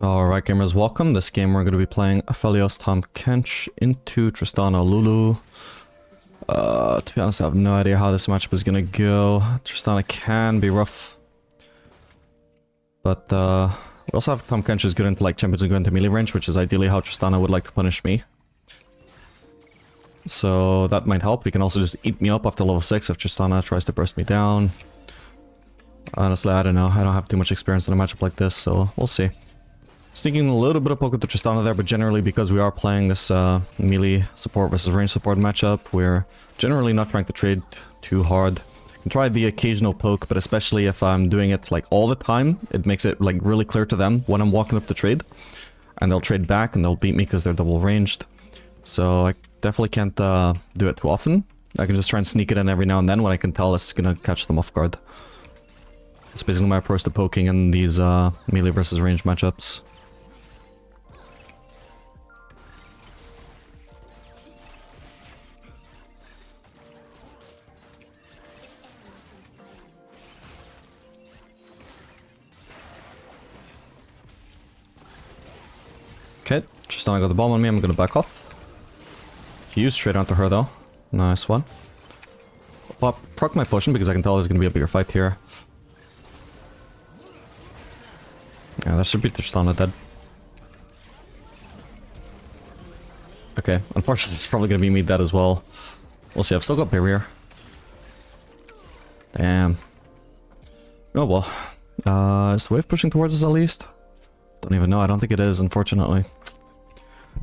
Alright gamers, welcome. This game we're going to be playing Aphelios Tahm Kench into Tristana Lulu. To be honest, I have no idea how this matchup is going to go. Tristana can be rough. But we also have Tahm Kench who's good into like champions and good into melee range, which is ideally how Tristana would like to punish me. So that might help. He can also just eat me up after level 6 if Tristana tries to burst me down. Honestly, I don't know. I don't have too much experience in a matchup like this, so we'll see. Sneaking a little bit of poke with the Tristana there, but generally because we are playing this melee support versus range support matchup, we're generally not trying to trade too hard. I can try the occasional poke, but especially if I'm doing it like all the time, it makes it like really clear to them when I'm walking up to trade. And they'll trade back and they'll beat me because they're double ranged. So I definitely can't do it too often. I can just try and sneak it in every now and then when I can tell it's gonna catch them off guard. That's basically my approach to poking in these melee versus range matchups. Okay, Tristana got the bomb on me, I'm gonna back off. He used straight onto her though. Nice one. I'll proc my potion because I can tell there's gonna be a bigger fight here. Yeah, that should be Tristana dead. Okay, unfortunately it's probably gonna be me dead as well. We'll see, I've still got barrier. Damn. Oh well. Is the wave pushing towards us at least? Don't even know, I don't think it is, unfortunately.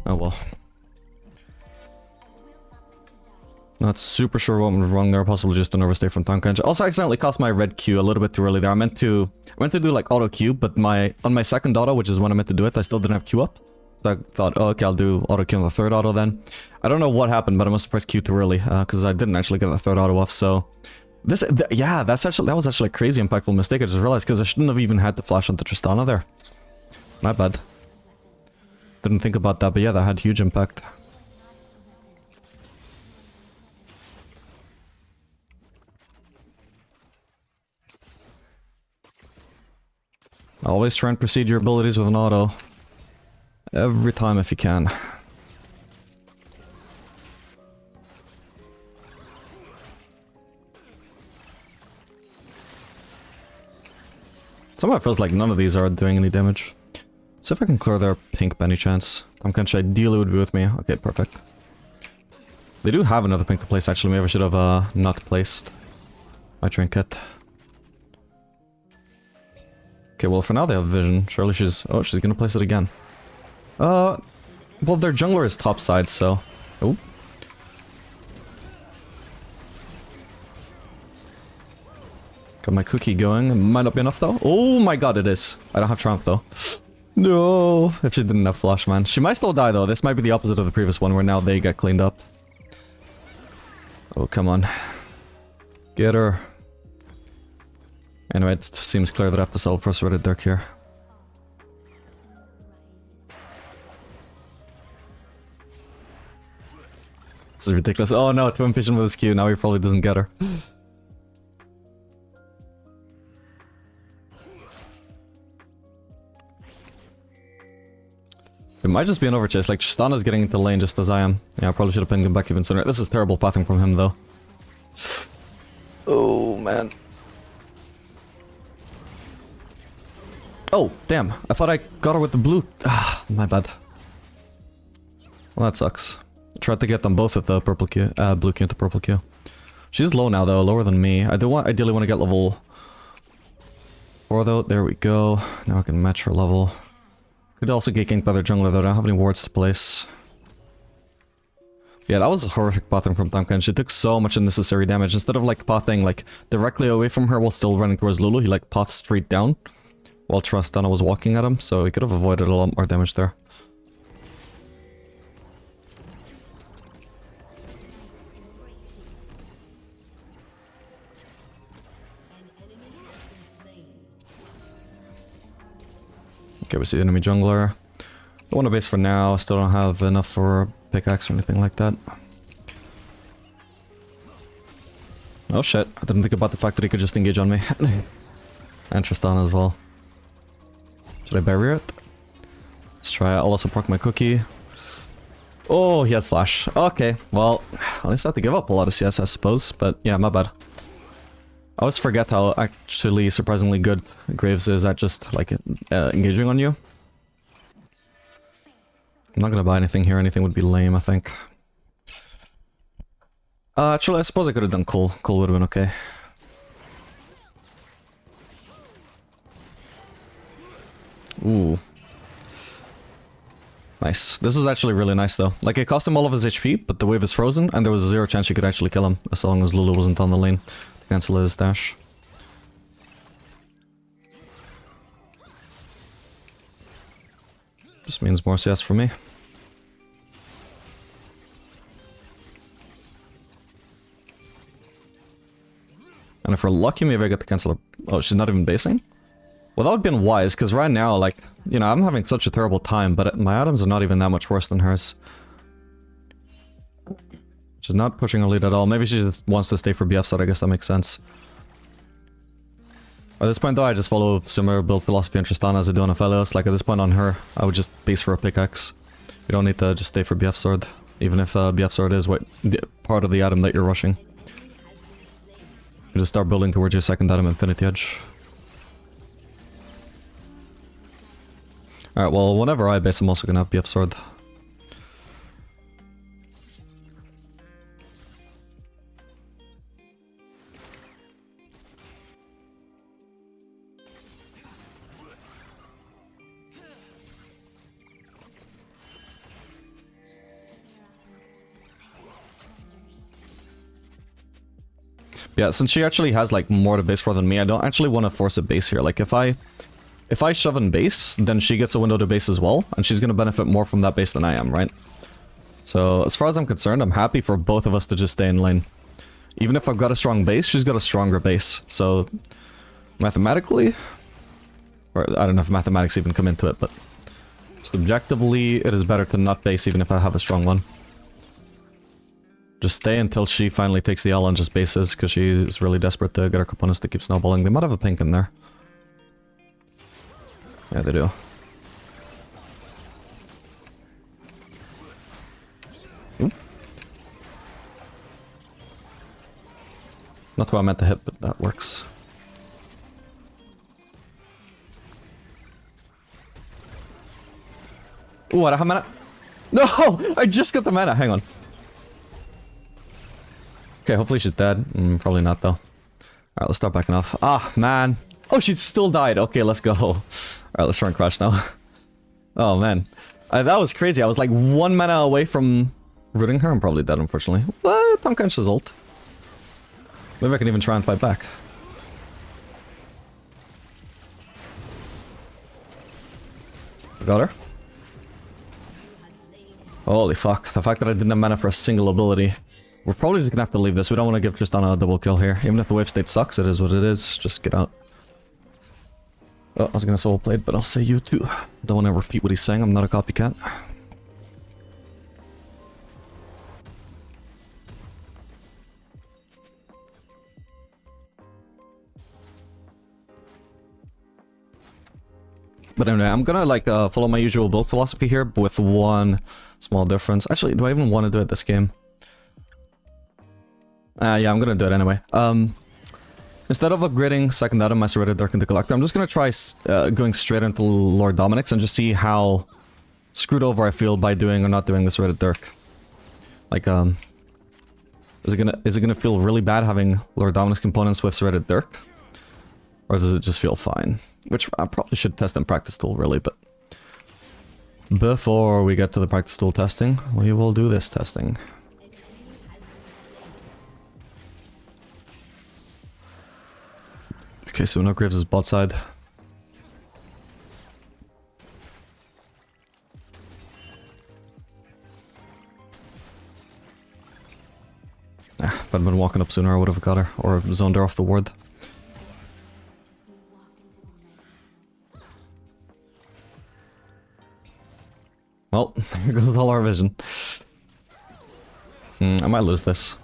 Oh well. Not super sure what went wrong there, possibly just an overstay from Tahm Kench. Also accidentally cast my red Q a little bit too early there. I meant to do like auto Q, but on my second auto, which is when I meant to do it, I still didn't have Q up. So I thought, oh, okay, I'll do auto Q on the third auto then. I don't know what happened, but I must have pressed Q too early, because I didn't actually get the third auto off, so... yeah, that was actually a crazy impactful mistake, I just realized, because I shouldn't have even had to flash onto Tristana there. My bad. Didn't think about that, but yeah, that had huge impact. Always try and proceed your abilities with an auto. Every time if you can. Somehow it feels like none of these are doing any damage. See if I can clear their pink by any chance. Tahm Kench ideally would be with me. Okay, perfect. They do have another pink to place actually. Maybe I should have not placed my trinket. Okay, well for now they have vision. Surely she's gonna place it again. Well their jungler is top side, so... Oh. Got my cookie going. It might not be enough though. Oh my god, it is. I don't have Triumph though. No, if she didn't have flash, man. She might still die though. This might be the opposite of the previous one where now they get cleaned up. Oh, come on. Get her. Anyway, it seems clear that I have to sell for Sweated Dirk here. This is ridiculous. Oh no, too impatient with his Q. Now he probably doesn't get her. It might just be an overchase, like Tristana's getting into the lane just as I am. Yeah, I probably should have pinged him back even sooner. This is terrible pathing from him though. Oh man. Oh, damn. I thought I got her with the blue. Ah, my bad. Well, that sucks. I tried to get them both at the purple Q, blue Q into purple Q. She's low now though, lower than me. I ideally want to get level 4 though. There we go. Now I can match her level. Could also get ganked by their jungler though, I don't have any wards to place. Yeah, that was a horrific pathing from Tahm Kench. She took so much unnecessary damage. Instead of like pathing like directly away from her while still running towards Lulu, he like pathed straight down while Tristana was walking at him, so he could have avoided a lot more damage there. Okay, we see the enemy jungler. I want a base for now, still don't have enough for pickaxe or anything like that. Oh shit, I didn't think about the fact that he could just engage on me. And Tristana as well. Should I barrier it? Let's try it. I'll also proc my cookie. Oh, he has flash. Okay, well, at least I have to give up a lot of CS, I suppose. But yeah, my bad. I always forget how actually surprisingly good Graves is at just, like, engaging on you. I'm not gonna buy anything here. Anything would be lame, I think. Actually, I suppose I could have done Cole. Cole would have been okay. Ooh. Nice. This was actually really nice, though. Like, it cost him all of his HP, but the wave is frozen, and there was 0 chance you could actually kill him, as long as Lulu wasn't on the lane to cancel his dash. Just means more CS for me. And if we're lucky, maybe I get to cancel her. Oh, she's not even basing? Well, that would have been wise, because right now, like, you know, I'm having such a terrible time, but my items are not even that much worse than hers. She's not pushing her lead at all. Maybe she just wants to stay for BF, so I guess that makes sense. At this point, though, I just follow similar build philosophy in Tristana as I do on Aphelios. Like, at this point on her, I would just base for a pickaxe. You don't need to just stay for BF sword, even if BF sword is what part of the item that you're rushing. You just start building towards your second item, Infinity Edge. Alright, well, whenever I base, I'm also gonna have BF sword. Yeah, since she actually has, like, more to base for than me, I don't actually want to force a base here. Like, if I shove in base, then she gets a window to base as well, and she's gonna benefit more from that base than I am, right? So, as far as I'm concerned, I'm happy for both of us to just stay in lane. Even if I've got a strong base, she's got a stronger base. So, mathematically... Or, I don't know if mathematics even come into it, but... Just objectively, it is better to not base even if I have a strong one. Just stay until she finally takes the L and just bases, because she is really desperate to get her components to keep snowballing. They might have a pink in there. Yeah, they do. Ooh. Not who I meant to hit, but that works. Ooh, I don't have mana. No! I just got the mana, hang on. Okay, hopefully she's dead. Probably not, though. Alright, let's start backing off. Ah, man. Oh, she still died. Okay, let's go. Alright, let's try and crash now. Oh, man. That was crazy. I was like 1 mana away from rooting her. I'm probably dead, unfortunately. What? Unconscious ult. Maybe I can even try and fight back. I got her. Holy fuck. The fact that I didn't have mana for a single ability. We're probably just gonna have to leave this. We don't want to give Tristana a double kill here. Even if the wave state sucks, it is what it is. Just get out. Oh, I was gonna soul blade, but I'll say you too. Don't want to repeat what he's saying. I'm not a copycat. But anyway, I'm gonna like follow my usual build philosophy here, but with one small difference. Actually, do I even want to do it this game? Yeah, I'm gonna do it anyway. Instead of upgrading second item, my Serrated Dirk into Collector, I'm just gonna try going straight into Lord Dominic's and just see how screwed over I feel by doing or not doing the Serrated Dirk. Like, is it gonna feel really bad having Lord Dominic's components with Serrated Dirk? Or does it just feel fine? Which I probably should test in practice tool, really, but... Before we get to the practice tool testing, we will do this testing. Okay, so no Graves is bot side. If I'd been walking up sooner, I would have got her, or zoned her off the ward. Well, here goes all our vision. I might lose this.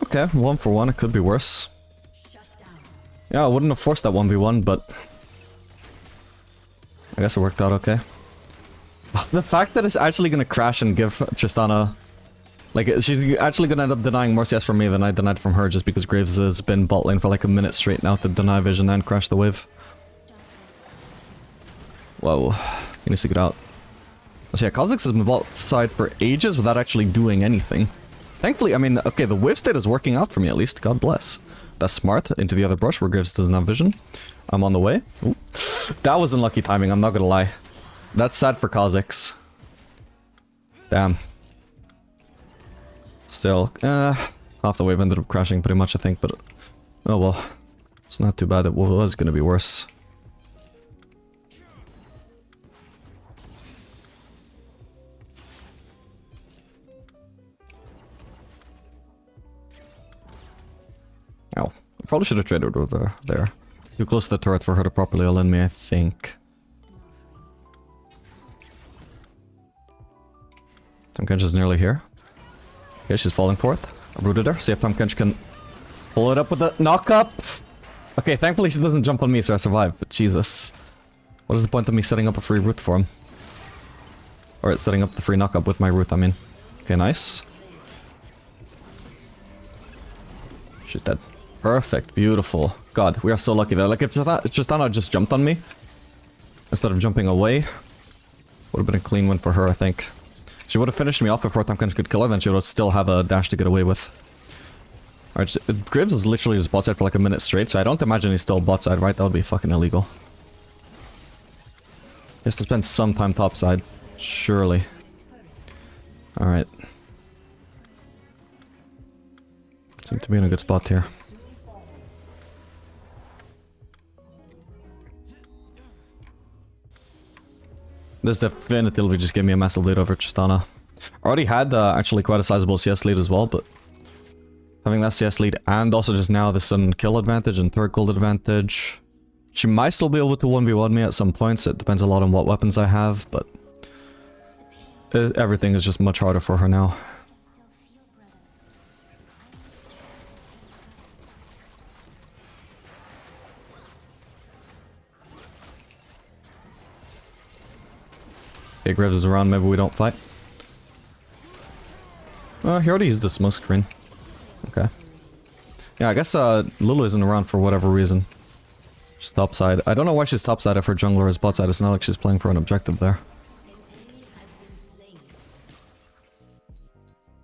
Okay, 1 for 1, it could be worse. Yeah, I wouldn't have forced that 1v1, but I guess it worked out okay. The fact that it's actually gonna crash and give Tristana... Like, she's actually gonna end up denying more CS from me than I denied from her just because Graves has been bot lane for like a minute straight now to deny vision and crash the wave. Whoa. He needs to get out. So yeah, Kha'Zix has been bot side for ages without actually doing anything. Thankfully, I mean, okay, the wave state is working out for me at least, god bless. That's smart, into the other brush where Graves doesn't have vision. I'm on the way. Ooh. That was unlucky timing, I'm not gonna lie. That's sad for Kha'Zix. Damn. Still, half the wave ended up crashing pretty much, I think, but... Oh well. It's not too bad, it was gonna be worse. Ow. I probably should have traded over there. Too close to the turret for her to properly all-in me, I think. Tahm Kench is nearly here. Okay, she's falling for it. I rooted her. See if Tahm Kench can pull it up with the knock-up. Okay, thankfully she doesn't jump on me, so I survive. But Jesus. What is the point of me setting up a free root for him? Or setting up the free knock-up with my root, I mean. Okay, nice. She's dead. Perfect. Beautiful. God, we are so lucky there. Like, if Tristana just jumped on me, instead of jumping away, would have been a clean win for her, I think. She would have finished me off before Tahm Kench could kill her, then she would still have a dash to get away with. Alright, Graves was literally just bot side for like a minute straight, so I don't imagine he's still bot side, right? That would be fucking illegal. He has to spend some time top side. Surely. Alright. Seem to be in a good spot here. This definitively just gave me a massive lead over Tristana. I already had actually quite a sizable CS lead as well, but having that CS lead and also just now the sudden kill advantage and third gold advantage. She might still be able to 1v1 me at some points. It depends a lot on what weapons I have, but everything is just much harder for her now. Okay, Graves is around, maybe we don't fight. He already used the smoke screen. Okay. Yeah, I guess Lulu isn't around for whatever reason. She's topside. I don't know why she's topside if her jungler is botside. It's not like she's playing for an objective there.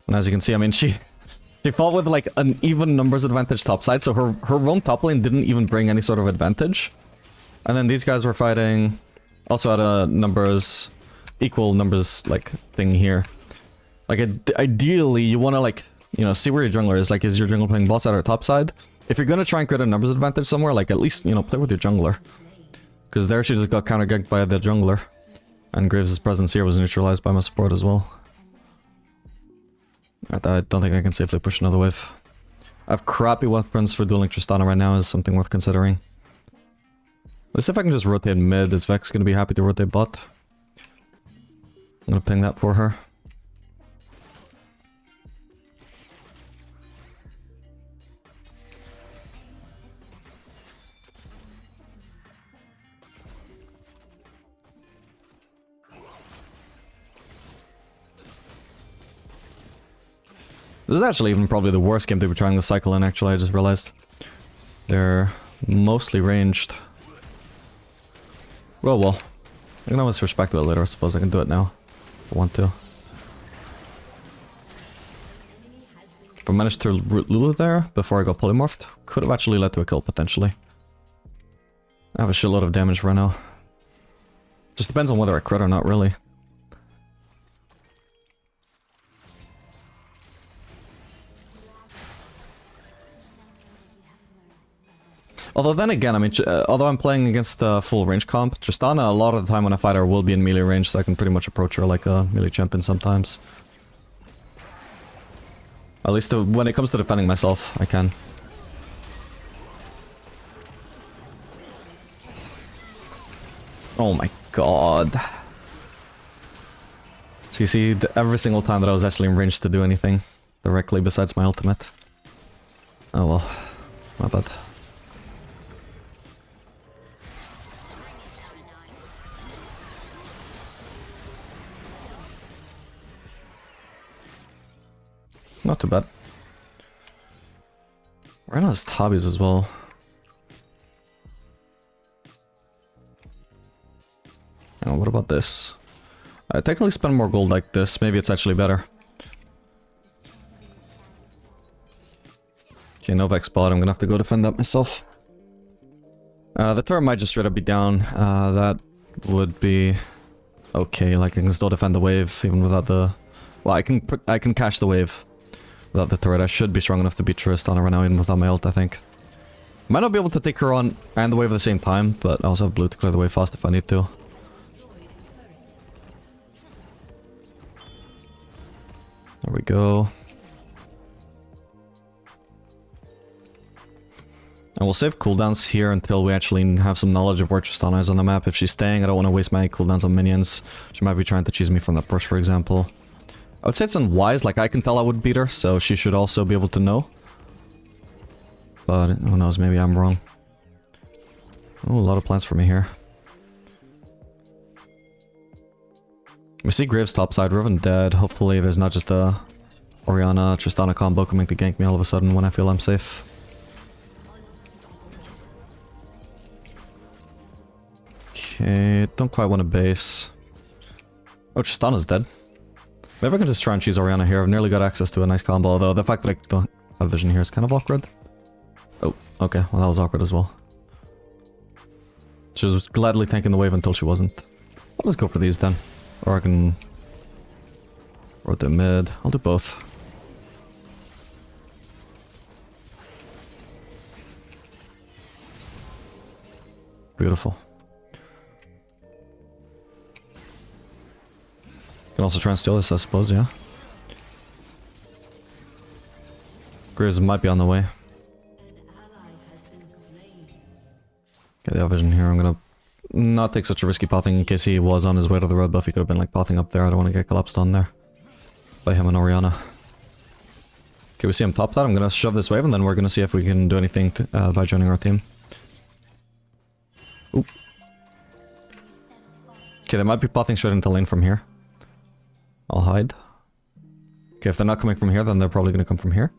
And as you can see, I mean, she fought with like an even numbers advantage topside, so her roam top lane didn't even bring any sort of advantage. And then these guys were fighting also at a numbers... equal numbers, like, thing here. Like, ideally, you want to, like, you know, see where your jungler is. Like, is your jungler playing bot side or top side? If you're gonna try and create a numbers advantage somewhere, like, at least, you know, play with your jungler. Because there she just got counter-ganked by the jungler. And Graves' presence here was neutralized by my support as well. I don't think I can safely push another wave. I have crappy weapons for dueling Tristana right now is something worth considering. Let's see if I can just rotate mid. Is Vex gonna be happy to rotate bot? I'm gonna ping that for her. This is actually even probably the worst game to be trying to cycle in, actually, I just realized. They're mostly ranged. Well. I can always respect it later, I suppose I can do it now. If I want to. If I managed to root Lulu there before I got polymorphed, could have actually led to a kill, potentially. I have a shitload of damage right now. Just depends on whether I crit or not, really. Although then again, I mean, although I'm playing against full range comp, Tristana, a lot of the time when I fight her, will be in melee range, so I can pretty much approach her like a melee champion sometimes. At least when it comes to defending myself, I can. Oh my god. See, every single time that I was actually in range to do anything directly besides my ultimate. Oh well, my bad. Not too bad. Right now has hobbies as well. Oh, what about this? I technically spend more gold like this. Maybe it's actually better. Okay, no Vex bot. I'm gonna have to go defend that myself. The turret might just straight up be down. That would be okay. Like I can still defend the wave even without the. Well, I can catch the wave without the turret. I should be strong enough to beat Tristana right now even without my ult. I think. Might not be able to take her on and the wave at the same time, but I also have blue to clear the way fast if I need to. There we go. And we'll save cooldowns here until we actually have some knowledge of where Tristana is on the map. If she's staying, I don't want to waste my cooldowns on minions. She might be trying to cheese me from that push, for example. I would say it's unwise, like I can tell I would beat her, so she should also be able to know. But who knows, maybe I'm wrong. Oh, a lot of plans for me here. We see Graves topside, Riven dead. Hopefully there's not just a Orianna Tristana combo coming to gank me all of a sudden when I feel I'm safe. Okay, don't quite want to base. Oh, Tristana's dead. Maybe I can just try and cheese Orianna here. I've nearly got access to a nice combo, although the fact that I don't have vision here is kind of awkward. Oh, okay, well that was awkward as well. She was gladly tanking the wave until she wasn't. I'll just go for these then. Or I can rotate mid. I'll do both. Beautiful. Can also try and steal this, I suppose, yeah. Graves might be on the way. Okay, they have vision here. I'm gonna not take such a risky pothing in case he was on his way to the red buff. He could have been like pothing up there. I don't want to get collapsed on there by him and Orianna. Okay, we see him top that. I'm gonna shove this wave and then we're gonna see if we can do anything to, by joining our team. Oop. Okay, they might be pothing straight into lane from here. I'll hide. Okay, if they're not coming from here, then they're probably gonna come from here.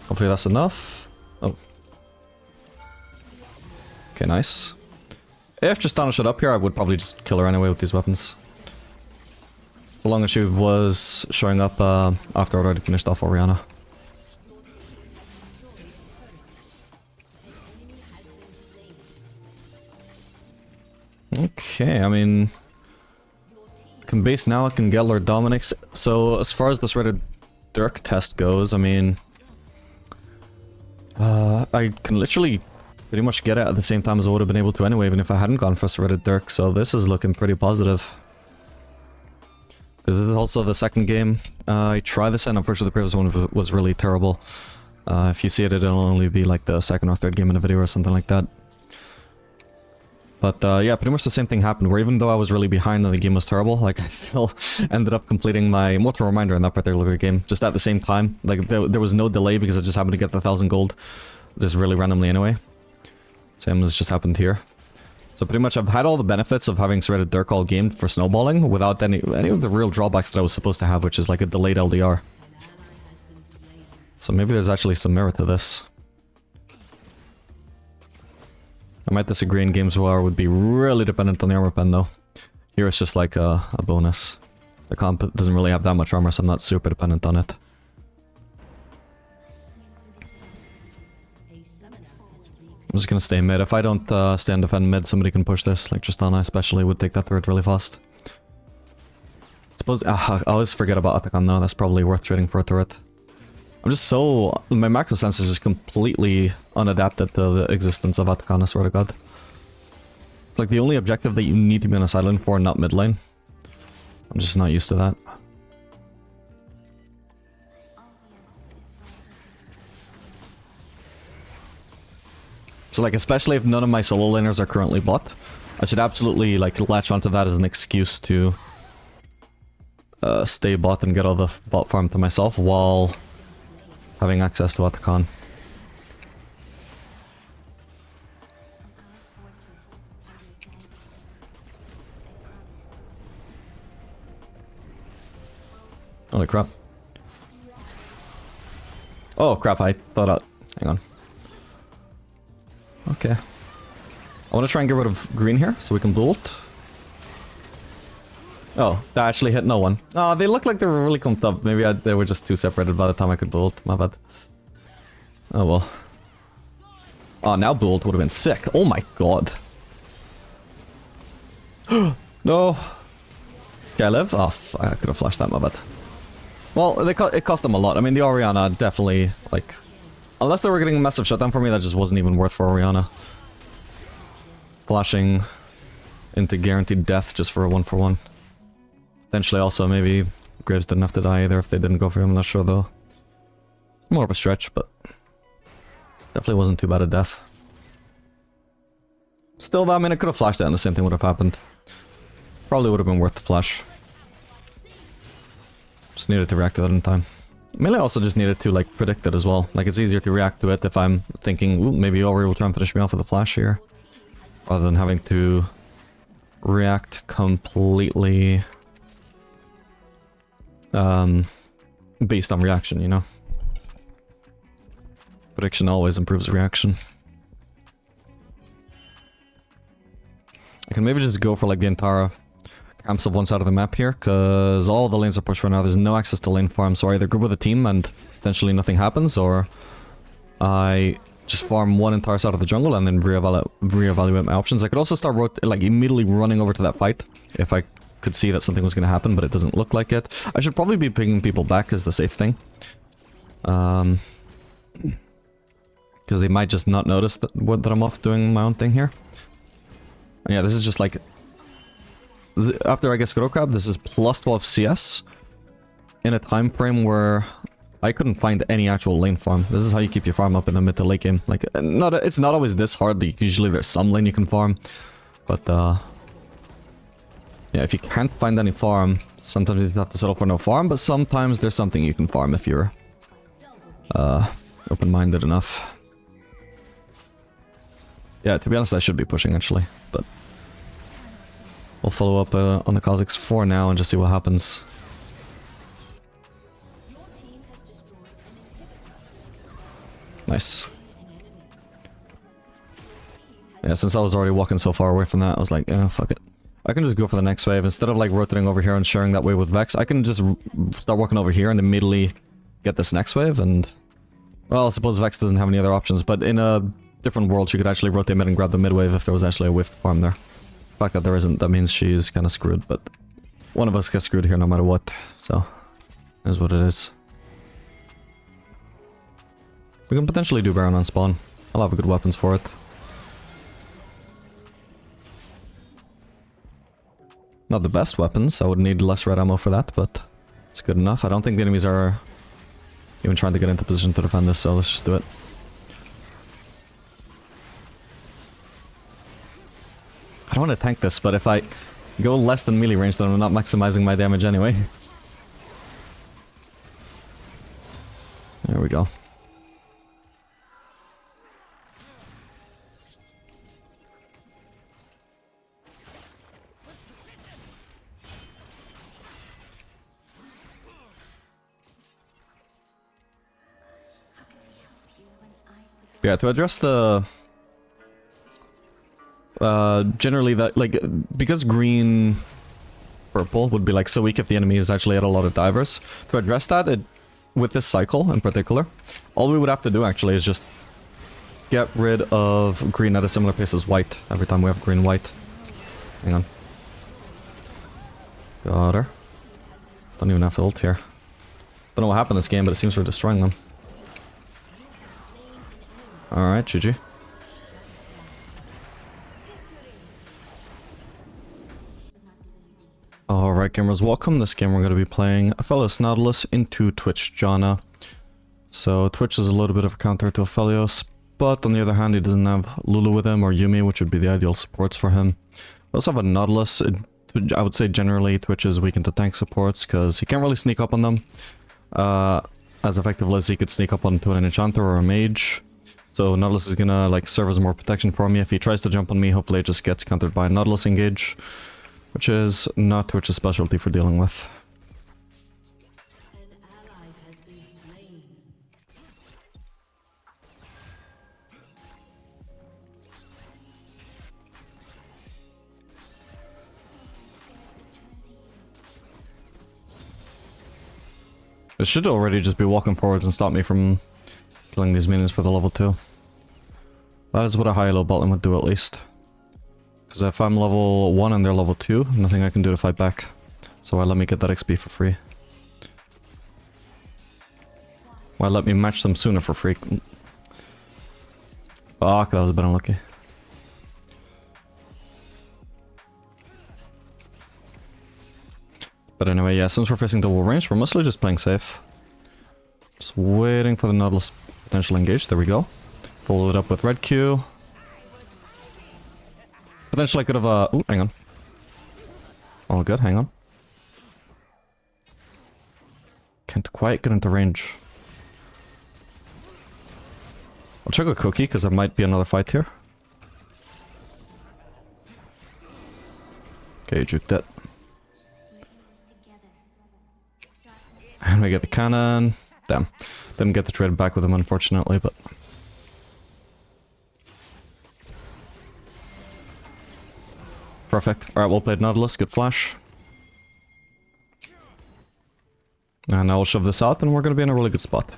Hopefully that's enough. Oh. Okay, nice. If Tristana showed up here, I would probably just kill her anyway with these weapons. So long as she was showing up after I'd already finished off Orianna. Okay, I mean... I can base now, I can get Lord Dominic's. So as far as this Reddit Dirk test goes, I mean... I can literally pretty much get it at the same time as I would have been able to anyway, even if I hadn't gone for Reddit Dirk, so this is looking pretty positive. Because this is also the second game I tried this, and unfortunately the previous one was really terrible. If you see it, it'll only be like the second or third game in a video or something like that. But yeah, pretty much the same thing happened, where even though I was really behind and the game was terrible, like I still ended up completing my Mortal Reminder in that particular game, just at the same time. Like there was no delay because I just happened to get the 1000 gold, just really randomly anyway. Same as just happened here. So pretty much I've had all the benefits of having Threaded Dirk all game for snowballing without any of the real drawbacks that I was supposed to have, which is like a delayed LDR. So maybe there's actually some merit to this. I might disagree in games where I would be really dependent on the armor pen though. Here it's just like a bonus. The comp doesn't really have that much armor, so I'm not super dependent on it. I'm just gonna stay mid. If I don't stay and defend mid, somebody can push this. Like Tristana especially would take that turret really fast. Suppose I always forget about Atakan though. That's probably worth trading for a turret. I'm just so... my macro sense is just completely unadapted to the existence of Atakan, I swear to god. It's like the only objective that you need to be on a side lane for, not mid lane. I'm just not used to that. So like, especially if none of my solo laners are currently bot, I should absolutely like latch onto that as an excuse to stay bot and get all the bot farm to myself while having access to Atakan. Holy crap. Oh crap, I thought out. Hang on. Okay. I want to try and get rid of green here so we can bolt. Oh, that actually hit no one. Oh, they look like they were really clumped up. Maybe they were just too separated by the time I could bolt. My bad. Oh well. Oh, now bolt would have been sick. Oh my god. No. Can I live? Oh, I could have flashed that, my bad. Well, it cost them a lot. I mean, the Orianna definitely, like... Unless they were getting a massive shutdown for me, that just wasn't even worth for Orianna. Flashing into guaranteed death just for a 1-for-1. Potentially also maybe Graves didn't have to die either if they didn't go for him, I'm not sure though. More of a stretch, but... Definitely wasn't too bad a death. Still though, I mean, I could have flashed it and the same thing would have happened. Probably would have been worth the flash. Just needed to react to that in time. Melee also just needed to, like, predict it as well. Like, it's easier to react to it if I'm thinking, ooh, maybe Ori will try and finish me off with a flash here. Rather than having to react completely... based on reaction, you know? Prediction always improves reaction. I can maybe just go for, like, the entire camps of one side of the map here, because all the lanes are pushed right now. There's no access to lane farm, so I either group with a team and potentially nothing happens, or I just farm one entire side of the jungle and then reevaluate my options. I could also start immediately running over to that fight if I could see that something was going to happen, but it doesn't look like it. I should probably be picking people back as the safe thing. Because they might just not notice that I'm off doing my own thing here. And yeah, this is just like... After I get Scroll Crab, this is plus 12 CS in a time frame where I couldn't find any actual lane farm. This is how you keep your farm up in the mid to late game. Like, it's not always this hard. Usually there's some lane you can farm. But, yeah, if you can't find any farm, sometimes you have to settle for no farm, but sometimes there's something you can farm if you're, open-minded enough. Yeah, to be honest, I should be pushing, actually, but... We'll follow up on the Kha'Zix 4 now and just see what happens. Nice. Yeah, since I was already walking so far away from that, I was like, yeah, fuck it. I can just go for the next wave. Instead of like rotating over here and sharing that wave with Vex, I can just start walking over here and immediately get this next wave and... Well, I suppose Vex doesn't have any other options, but in a different world, you could actually rotate mid and grab the mid wave if there was actually a whiff farm there. The fact that there isn't, that means she's kind of screwed, but one of us gets screwed here no matter what, so is what it is. We can potentially do Baron on spawn. I'll have good weapons for it. Not the best weapons, I would need less red ammo for that, but it's good enough. I don't think the enemies are even trying to get into position to defend this, so let's just do it. I don't want to tank this, but if I go less than melee range, then I'm not maximizing my damage anyway. There we go. Yeah, to address the... generally that, like, because green purple would be like so weak if the enemy is actually at a lot of divers. To address that, with this cycle in particular, all we would have to do actually is just get rid of green at a similar pace as white every time we have green white. Hang on. Got her. Don't even have to ult here. Don't know what happened this game, but it seems we're destroying them. Alright, GG. Alright gamers, welcome. This game we're going to be playing Aphelios Nautilus into Twitch Janna. So Twitch is a little bit of a counter to Aphelios, but on the other hand he doesn't have Lulu with him or Yuumi, which would be the ideal supports for him. We also have a Nautilus. I would say generally Twitch is weak into tank supports because he can't really sneak up on them as effectively as he could sneak up onto an enchanter or a mage. So Nautilus is gonna like serve as more protection for me. If he tries to jump on me, hopefully it just gets countered by a Nautilus engage, which is not Twitch's specialty for dealing with. It should already just be walking forwards and stop me from killing these minions for the level 2. That is what a high-low bottom would do at least. Because if I'm level 1 and they're level 2, nothing I can do to fight back. So why let me get that XP for free? Why let me match them sooner for free? Fuck, that was a bit unlucky. But anyway, yeah, since we're facing double range, we're mostly just playing safe. Just waiting for the Nautilus potential engage. There we go. Follow it up with red Q. Potentially I could have, ooh, hang on. All good, hang on. Can't quite get into range. I'll check a cookie, because there might be another fight here. Okay, juked it. And we get the cannon. Damn. Didn't get the trade back with him, unfortunately, but... Perfect. Alright, well played, Nautilus. Good flash. And now we'll shove this out, and we're going to be in a really good spot.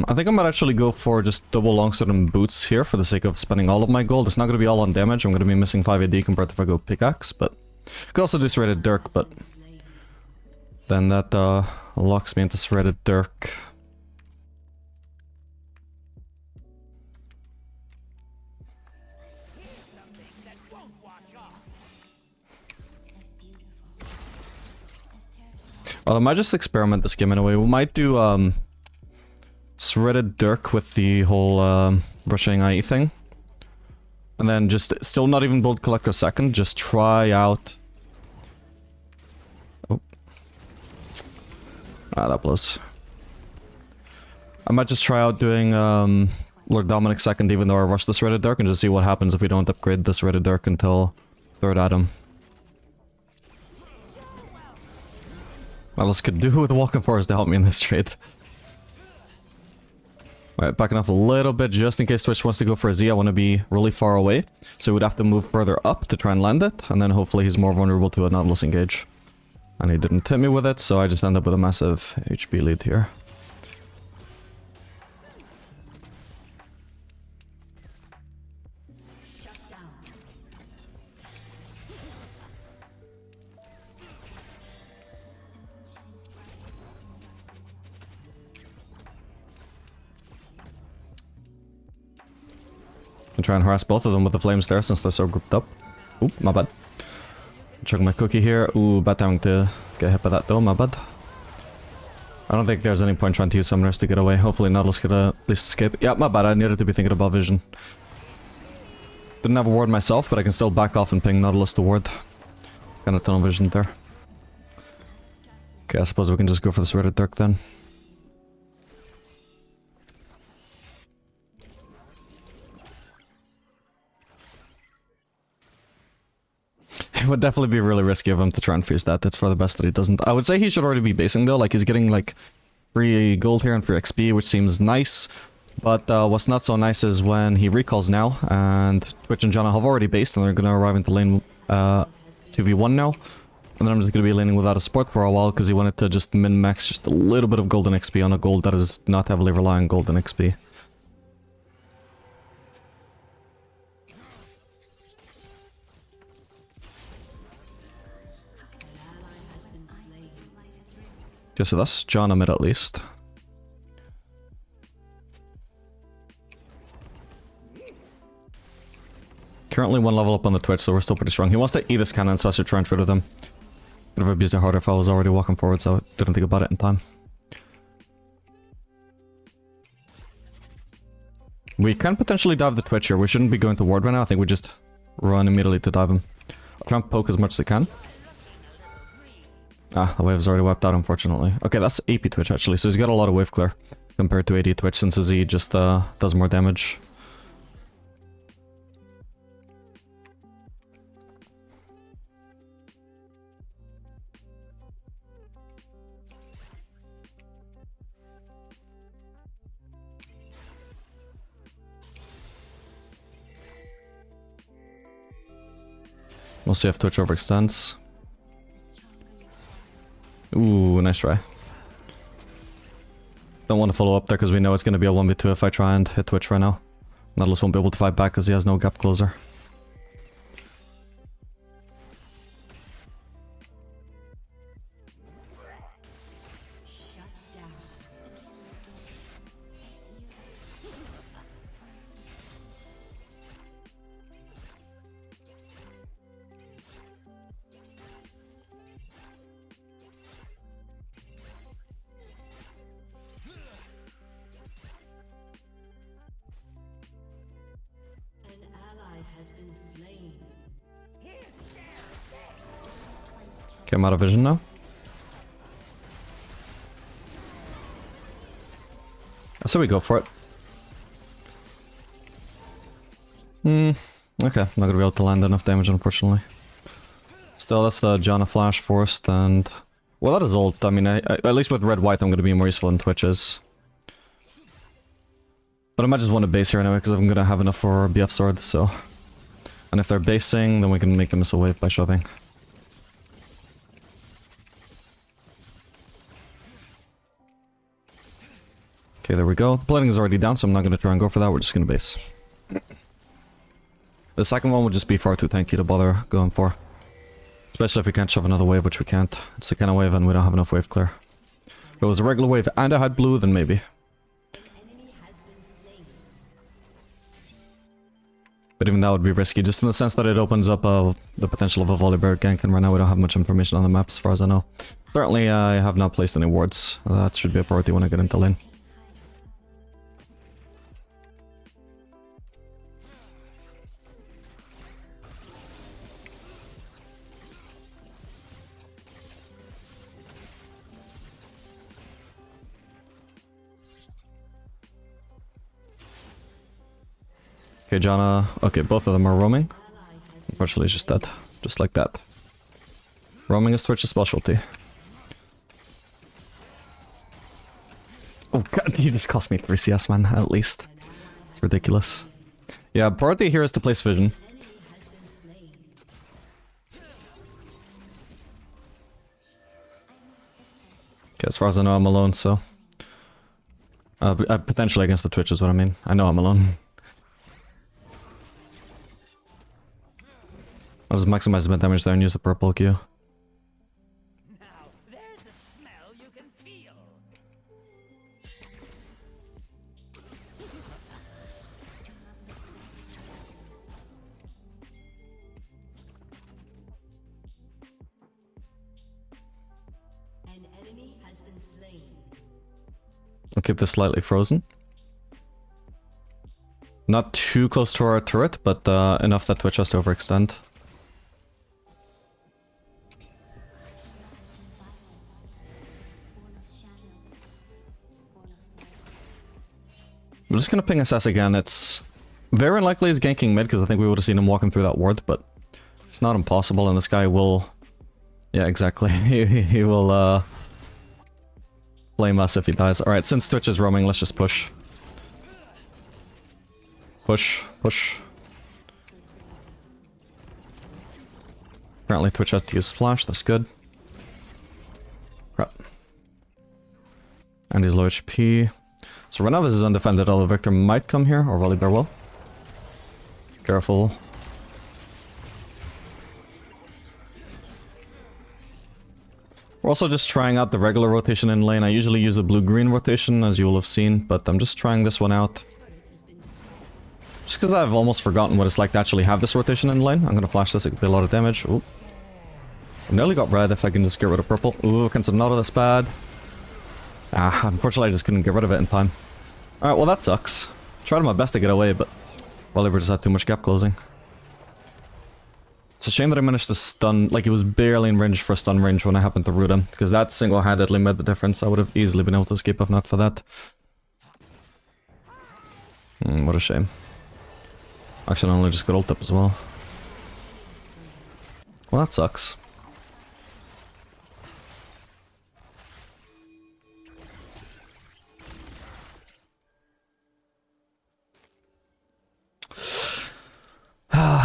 I think I might actually go for just double longsword and boots here for the sake of spending all of my gold. It's not going to be all on damage. I'm going to be missing 5 AD compared to if I go pickaxe, but... I could also do Serrated Dirk, but... Then that locks me into Serrated Dirk. Well, I might just experiment this game in a way. We might do, Serrated Dirk with the whole brushing IE thing. And then just still not even build Collector second, just try out... Oh. Ah, that blows. I might just try out doing Lord Dominic second even though I rush the Serrated Dirk and just see what happens if we don't upgrade the Serrated Dirk until 3rd item. What else could do with Walking Forest to help me in this trade? Alright, backing off a little bit just in case Twitch wants to go for a Z. I want to be really far away. So we'd have to move further up to try and land it. And then hopefully he's more vulnerable to a Nautilus engage. And he didn't hit me with it, so I just end up with a massive HP lead here. And try and harass both of them with the flames there since they're so grouped up. Oop, my bad. Chugging my cookie here. Ooh, bad timing to get hit by that though, my bad. I don't think there's any point trying to use summoners to get away. Hopefully Nautilus could at least escape. Yeah, my bad, I needed to be thinking about vision. Didn't have a ward myself, but I can still back off and ping Nautilus to ward. Kind of tunnel vision there. Okay, I suppose we can just go for the Serrated Dirk then. It would definitely be really risky of him to try and freeze that. It's for the best that he doesn't. I would say he should already be basing though. Like he's getting like free gold here and free XP, which seems nice. But what's not so nice is when he recalls now, and Twitch and Janna have already based, and they're going to arrive into lane 2v1 now. And then I'm just going to be laning without a support for a while because he wanted to just min-max just a little bit of golden XP on a gold that is not heavily relying on golden XP. Okay, so that's Janna mid at least. Currently 1 level up on the Twitch, so we're still pretty strong. He wants to eat his cannon, so I should try and trade with him. Could have abused it harder if I was already walking forward, so I didn't think about it in time. We can potentially dive the Twitch here. We shouldn't be going to ward right now. I think we just run immediately to dive him. I'll try and poke as much as I can. Ah, the wave's already wiped out, unfortunately. Okay, that's AP Twitch, actually, so he's got a lot of wave clear compared to AD Twitch, since his Z just does more damage. We'll see if Twitch overextends. Ooh, nice try. Don't want to follow up there because we know it's going to be a 1v2 if I try and hit Twitch right now. Nautilus won't be able to fight back because he has no gap closer. Okay, I'm out of vision now. So we go for it. Okay, I'm not gonna be able to land enough damage, unfortunately. Still, that's the Janna Flash Forced, and... Well, that is ult. I mean, at least with red-white, I'm gonna be more useful than Twitches. But I might just want to base here anyway, because I'm gonna have enough for BF Sword, so... And if they're basing, then we can make them miss a wave by shoving. Okay, there we go. The plating is already down, so I'm not going to try and go for that. We're just going to base. The second one would just be far too tanky to bother going for. Especially if we can't shove another wave, which we can't. It's the kind of wave and we don't have enough wave clear. If it was a regular wave and I had blue, then maybe. But even that would be risky, just in the sense that it opens up the potential of a Volibear gank, and right now we don't have much information on the map as far as I know. Certainly I have not placed any wards. That should be a priority when I get into lane. Okay, Janna. Okay, both of them are roaming. Unfortunately, he's just dead. Just like that. Roaming is Twitch's specialty. Oh god, he just cost me 3 CS, man, at least. It's ridiculous. Yeah, priority here is to place vision. Okay, as far as I know, I'm alone, so... potentially against the Twitch is what I mean. I know I'm alone. I'll just maximize my damage there and use the purple Q. Now, there's a smell you can feel. An enemy has been slain. I'll keep this slightly frozen. Not too close to our turret, but enough that Twitch has to overextend. I'm just gonna ping SS again. It's very unlikely he's ganking mid, because I think we would have seen him walking through that ward, but it's not impossible, and this guy will... Yeah, exactly. he will blame us if he dies. Alright, since Twitch is roaming, let's just push. Push, push. Apparently Twitch has to use flash, that's good. Crap. And he's low HP. So right now this is undefended, although Victor might come here, or Volibear will. Careful. We're also just trying out the regular rotation in lane. I usually use a blue-green rotation, as you will have seen, but I'm just trying this one out. Just because I've almost forgotten what it's like to actually have this rotation in lane. I'm gonna flash this, it could be a lot of damage. Ooh. I nearly got red if I can just get rid of purple. Ooh, cancel not this bad. Ah, unfortunately I just couldn't get rid of it in time. Alright, well that sucks. Tried my best to get away, but Volibear just had too much gap closing. It's a shame that I managed to stun, like he was barely in range for stun range when I happened to root him, because that single-handedly made the difference. I would have easily been able to escape if not for that. What a shame. Actually, I only just got ult up as well. Well, that sucks.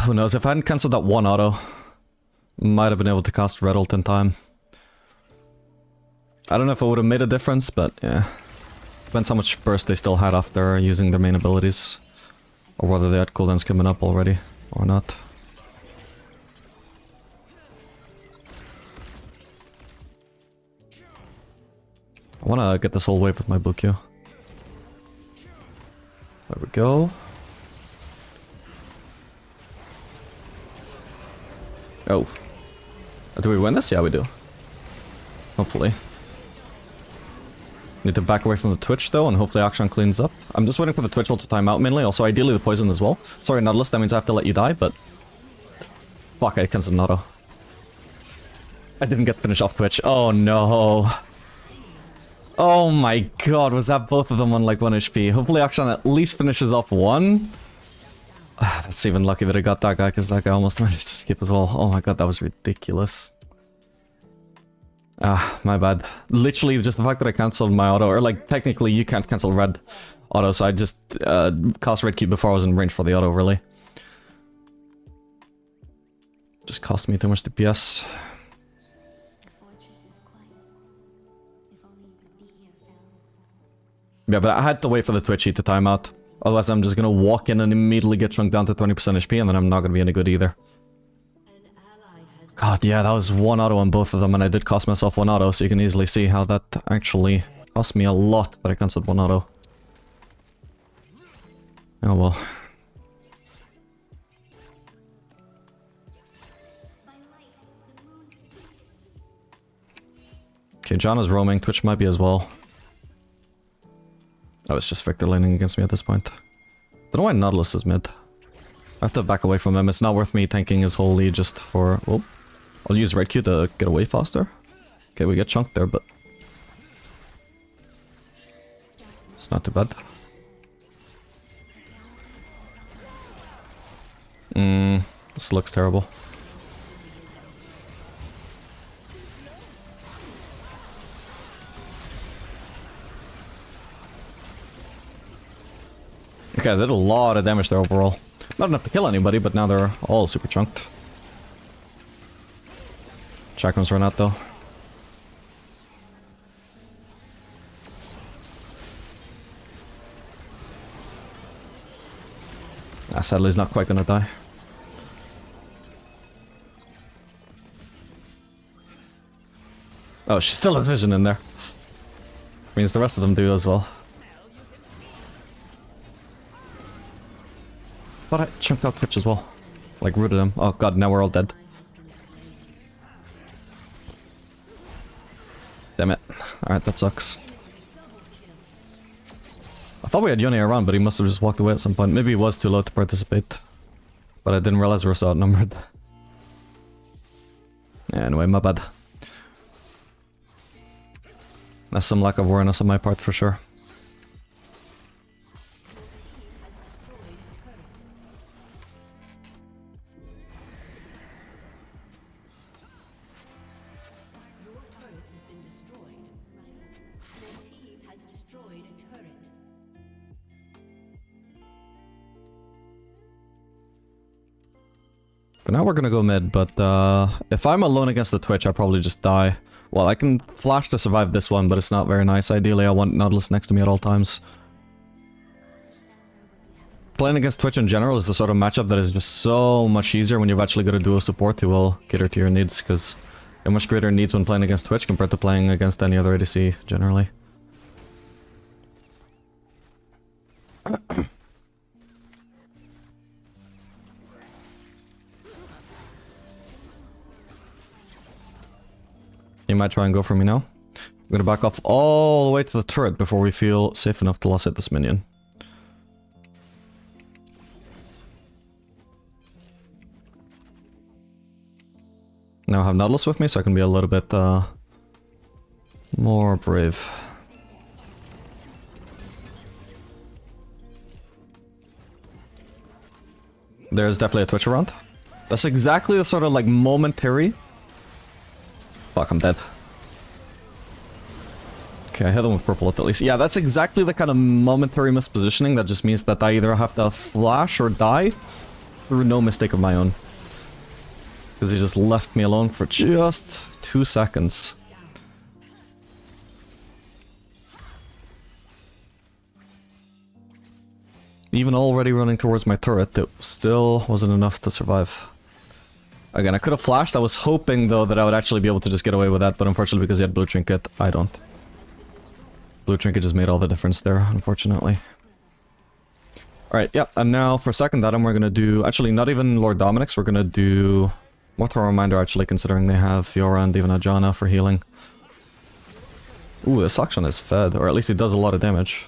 Who knows, if I hadn't cancelled that one auto, Might have been able to cast Red Ult in time. I don't know if it would have made a difference, but yeah. Depends how much burst they still had after using their main abilities. Or whether they had cooldowns coming up already, or not. I wanna get this whole wave with my blue Q. There we go. Oh. Do we win this? Yeah, we do. Hopefully. Need to back away from the Twitch though, and hopefully Akshan cleans up. I'm just waiting for the Twitch ult to time out mainly. Also, ideally the poison as well. Sorry, Nautilus, that means I have to let you die, but... Fuck, I cancelled an auto. I didn't get finished off Twitch. Oh no. Oh my god, was that both of them on like 1 HP? Hopefully Akshan at least finishes off one. That's even lucky that I got that guy, because that guy almost managed to skip as well. Oh my god, that was ridiculous. Ah, my bad. Literally, just the fact that I cancelled my auto, or like, technically you can't cancel red auto, so I just cast red Q before I was in range for the auto, really. Just cost me too much DPS. Yeah, but I had to wait for the Twitchy to time out. Otherwise, I'm just gonna walk in and immediately get shrunk down to 20% HP, and then I'm not gonna be any good either. God, yeah, that was one auto on both of them, and I did cost myself one auto, so you can easily see how that actually cost me a lot that I cancelled one auto. Oh well. Okay, John is roaming, Twitch might be as well. Oh, it's just Victor laning against me at this point. Don't know why Nautilus is mid. I have to back away from him. It's not worth me tanking his whole lead just for... Oh, I'll use red Q to get away faster. Okay, we get chunked there, but... It's not too bad. This looks terrible. Okay, I did a lot of damage there overall. Not enough to kill anybody, but now they're all super chunked. Chakrams run out though. Ah, sadly he's not quite gonna die. Oh, she still has vision in there. Means the rest of them do as well. Thought I chunked out Twitch as well. Like, rooted him. Oh god, now we're all dead. Damn it. Alright, that sucks. I thought we had Yone around, but he must have just walked away at some point. Maybe he was too low to participate. But I didn't realize we were so outnumbered. Yeah, anyway, my bad. That's some lack of awareness on my part for sure. But now we're gonna go mid, but if I'm alone against the Twitch, I probably just die. Well, I can flash to survive this one, but it's not very nice. Ideally, I want Nautilus next to me at all times. Playing against Twitch in general is the sort of matchup that is just so much easier when you've actually got a duo support who will cater to your needs, because you have much greater needs when playing against Twitch compared to playing against any other ADC, generally. He might try and go for me now. I'm gonna back off all the way to the turret before we feel safe enough to last hit this minion. Now I have Nautilus with me, so I can be a little bit more brave. There's definitely a Twitch around. That's exactly the sort of like momentary... Fuck, I'm dead. Okay, I hit him with purple at least. Yeah, that's exactly the kind of momentary mispositioning that just means that I either have to flash or die through no mistake of my own. Because he just left me alone for just 2 seconds. Even already running towards my turret, it still wasn't enough to survive. Again, I could have flashed. I was hoping, though, that I would actually be able to just get away with that, but unfortunately, because he had blue trinket, I don't. Blue trinket just made all the difference there, unfortunately. Alright, yeah, and now for second item, we're gonna do... Actually, not even Lord Dominic's, we're gonna do... Mortal Reminder, actually, considering they have Fiora and even Ajana for healing. Ooh, this Akshan is fed, or at least it does a lot of damage.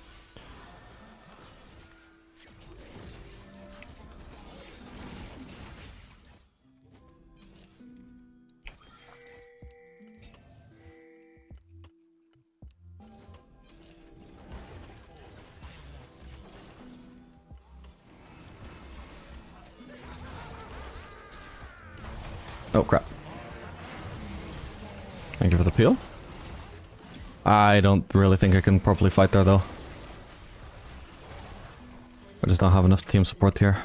Oh crap. Thank you for the peel. I don't really think I can properly fight there though. I just don't have enough team support here.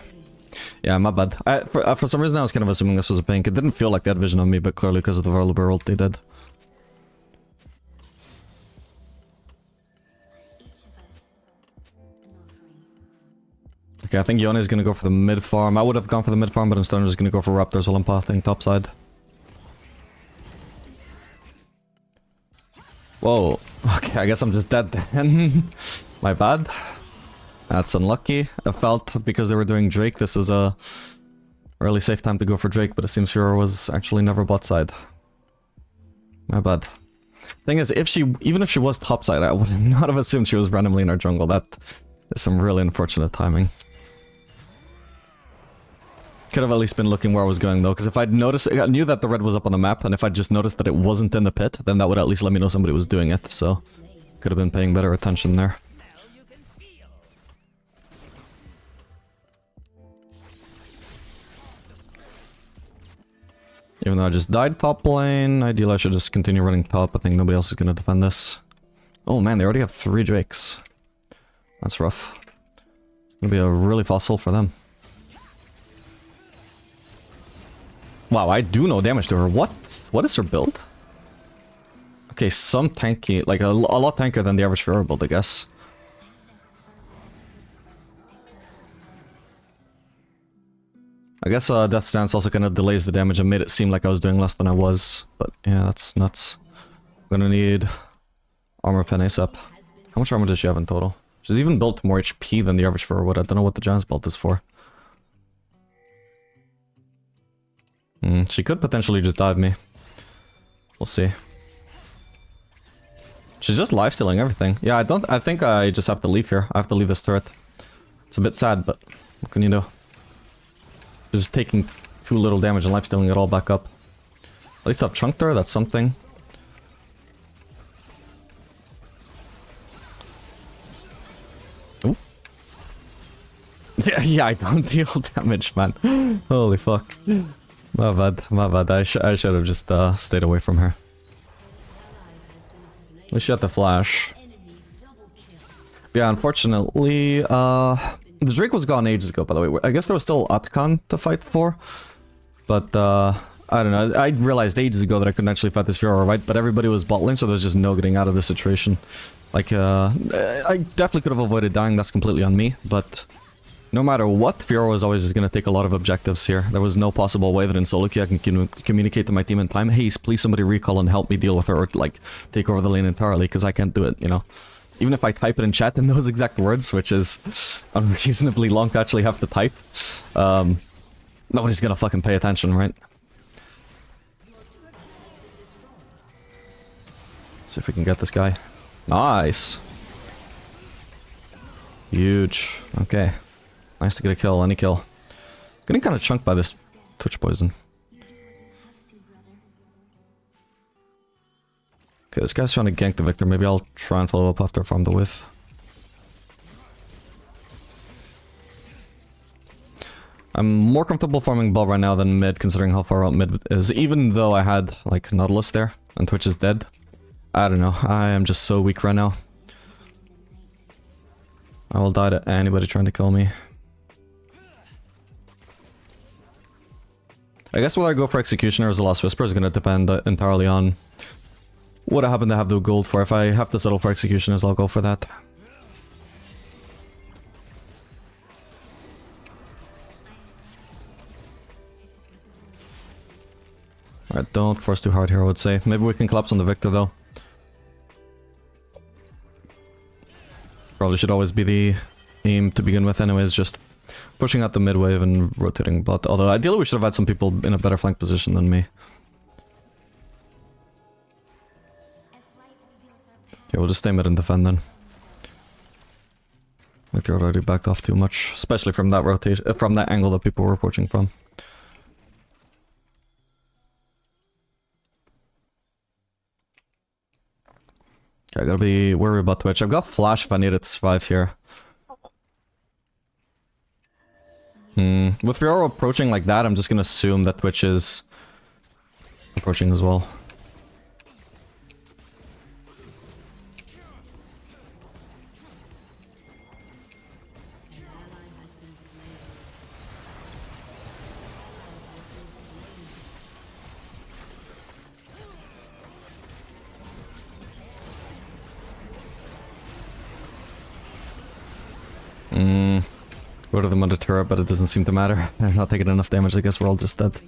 Yeah, my bad. For some reason I was kind of assuming this was a pink. It didn't feel like they had vision on me, but clearly because of the vulnerable ult they did. Okay, I think Yone is gonna go for the mid farm. I would have gone for the mid farm, but instead I'm just gonna go for Raptors while I'm pathing topside. Whoa. Okay, I guess I'm just dead then. My bad. That's unlucky. I felt because they were doing Drake, this was a really safe time to go for Drake, but it seems Fiora was actually never bot side. My bad. Thing is, even if she was topside, I would not have assumed she was randomly in our jungle. That is some really unfortunate timing. Could have at least been looking where I was going though, because if I'd noticed, I knew that the red was up on the map, and if I'd just noticed that it wasn't in the pit, then that would at least let me know somebody was doing it, so could have been paying better attention there. Even though I just died top lane, ideally I should just continue running top. I think nobody else is going to defend this. Oh man, they already have 3 Drakes. That's rough. It's going to be a really fast ult for them. Wow, I do no damage to her. What is her build? Okay, some tanky, like a lot tankier than the average Fiora build, I guess. I guess Death Stance also kind of delays the damage and made it seem like I was doing less than I was. But yeah, that's nuts. I'm gonna need armor pen ASAP. How much armor does she have in total? She's even built more HP than the average Fiora would. I don't know what the Giant's belt is for. She could potentially just dive me. We'll see. She's just lifestealing everything. Yeah, I think I just have to leave here. I have to leave this turret. It's a bit sad, but what can you do? Just taking too little damage and lifestealing it all back up. At least I've chunked her, that's something. Ooh. Yeah, I don't deal damage, man. Holy fuck. My bad, my bad. I should have just stayed away from her. At least she had the flash. Yeah, unfortunately, the Drake was gone ages ago, by the way. I guess there was still Atkan to fight for. But, I don't know. I realized ages ago that I couldn't actually fight this Fiora, right? But everybody was bot lane, so there was just no getting out of this situation. Like, I definitely could have avoided dying. That's completely on me, but... No matter what, Fiora was always just going to take a lot of objectives here. There was no possible way that in solo queue I can communicate to my team in time, hey, please somebody recall and help me deal with her, or like, take over the lane entirely, because I can't do it, you know? Even if I type it in chat in those exact words, which is unreasonably long to actually have to type, nobody's going to fucking pay attention, right? See if we can get this guy. Nice! Huge. Okay. Nice to get a kill, any kill. Getting kind of chunked by this Twitch poison. Okay, this guy's trying to gank the Victor. Maybe I'll try and follow up after I farm the whiff. I'm more comfortable farming bot right now than mid, considering how far out mid is. Even though I had, like, Nautilus there, and Twitch is dead. I don't know, I am just so weak right now. I will die to anybody trying to kill me. I guess whether I go for Executioner or the Last Whisper is going to depend entirely on what I happen to have the gold for. If I have to settle for Executioners, I'll go for that. Alright, don't force too hard here, I would say. Maybe we can collapse on the Victor, though. Probably should always be the aim to begin with anyways, just pushing out the mid wave and rotating bot. Although, ideally we should have had some people in a better flank position than me. Okay, we'll just stay mid and defend then. Like they're already backed off too much, especially from that rotation, from that angle that people were approaching from. Okay, I gotta be worried about Twitch. I've got flash if I need it to survive here. With Fiora approaching like that, I'm just gonna assume that Twitch is approaching as well. Go to them on the turret, but it doesn't seem to matter. They're not taking enough damage, I guess we're all just dead.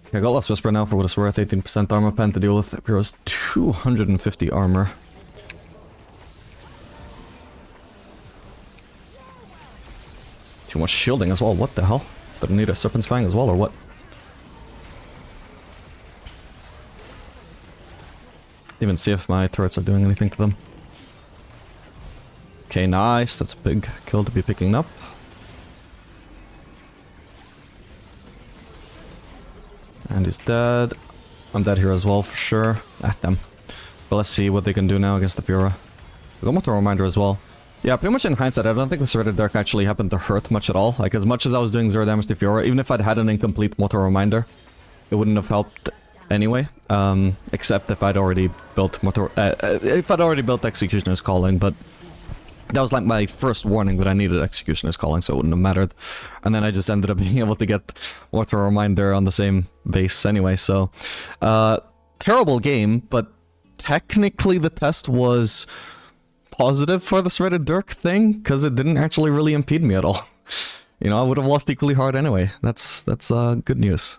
Okay, I got Last Whisper now for what it's worth, 18% armor pen to deal with. Hero's 250 armor. Too much shielding as well, what the hell? Did I need a Serpent's Fang as well, or what? Didn't even see if my turrets are doing anything to them. Okay, nice. That's a big kill to be picking up. And he's dead. I'm dead here as well, for sure. Ah, damn. But let's see what they can do now against the Fiora. We got Motor Reminder as well. Yeah, pretty much in hindsight, I don't think the Serrated Dark actually happened to hurt much at all. Like, as much as I was doing 0 damage to Fiora, even if I'd had an incomplete Motor Reminder, it wouldn't have helped anyway. Except if I'd already built Executioner's Calling, but that was like my first warning that I needed Executioner's Calling, so it wouldn't have mattered. And then I just ended up being able to get Auto Reminder on the same base anyway, so... terrible game, but technically the test was positive for the Shredded Dirk thing, because it didn't actually really impede me at all. You know, I would have lost equally hard anyway. That's good news.